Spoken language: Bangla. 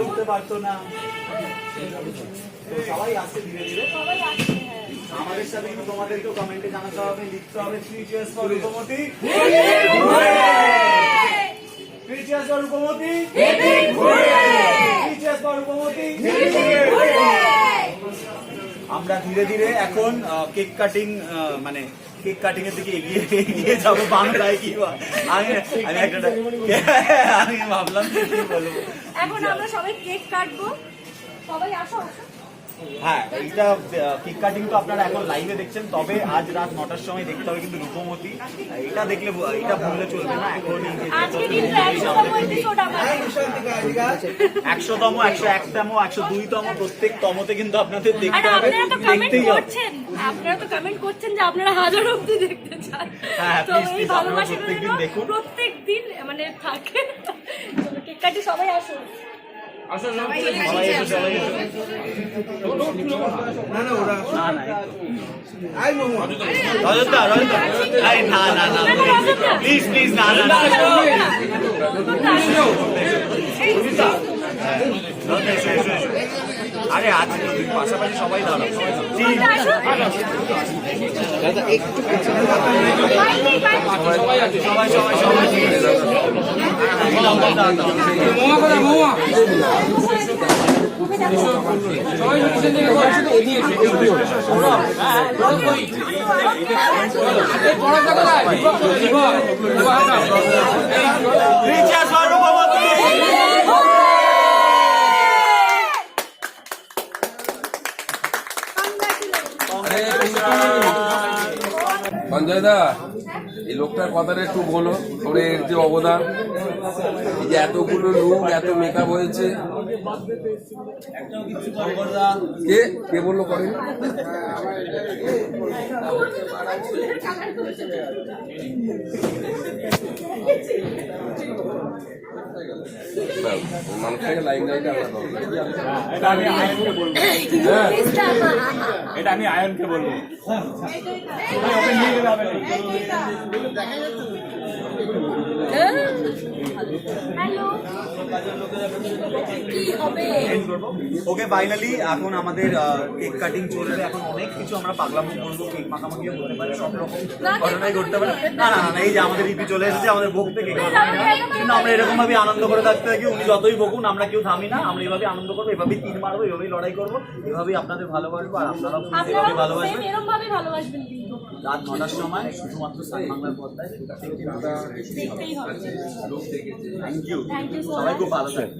উঠতে পারতো না, তো সবাই আসছে ধীরে ধীরে। আমাদের সাথে কিন্তু তোমাদেরকেও কমেন্টে জানাতে হবে, লিখতে হবে 3 cheers for Roopmati, 3 cheers for Roopmati, 3 cheers for Roopmati. আমরা ধীরে ধীরে এখন কেক কাটিং মানে কেক কাটিং এর দিকে এগিয়ে যাবো। বাংলায় কি আমি ভাবলাম কি বলবো। এখন আমরা সবাই কেক কাটবো, সবাই আসো। হ্যাঁ, এইটা কেক কাটিং তো আপনারা এখন লাইভে দেখছেন, তবে আজ রাত 9টার সময় দেখতে হবে কিন্তু রূপমতি। এটা দেখলে এটা ভুললে চলবে না। এখন 100তম, 101তম, 102তম প্রত্যেক তমতে কিন্তু আপনাদের দেখতে হবে, দেখতেই হবে। আপনারা তো কমেন্ট করছেন যে আপনারা হাজার অবধি দেখতে চান। হ্যাঁ, প্লিজ প্লিজ আপনারা প্রত্যেকদিন দেখুন, প্রত্যেকদিন মানে থাকে। কেক কাটি সবাই আসুন। প্লিজ প্লিজ না আরে আছে পাশাপাশি সবাই দাঁড়াও। সবাই সবাই সবাই সঞ্জয় দা, এই লোকটার কথাটা একটু বলো, তোর এর যে অবদান, এই যে এতগুলো লোক, এত মেকআপ হয়েছে, কে কে বললো করেন? মানুষটাকে লাইন লাইটে আলাদা হবে। এটা আমি আয়নকে বলবো, এটা আমি আয়নকে বলবো। ওকে, ফাইনালি এখন আমাদের কেক কাটিং চলবে। এখন অনেক কিছু আমরা পাগলামো করবো, কেক মাখামাখিও হতে পারে, সব রকম ঘটনাই ঘটতে পারে। না না না, এই যে আমাদের ইপি চলে এসেছে, আমাদের বকতে কেক কিন্তু আমরা এরকম ভাবে আনন্দ করে থাকতে থাকি। উনি যতই বকুন আমরা কেউ থামি না, আমরা এভাবে আনন্দ করবো, এভাবেই তীর মারবো, এভাবেই লড়াই করবো, এভাবেই আপনাদের ভালোবাসবো আর আপনারাও এভাবেই ভালোবাসবেন। রাত 9টার সময় শুধুমাত্র স্টার বাংলার পর্দায়। থ্যাংক ইউ, সবাই খুব ভালো থাকে।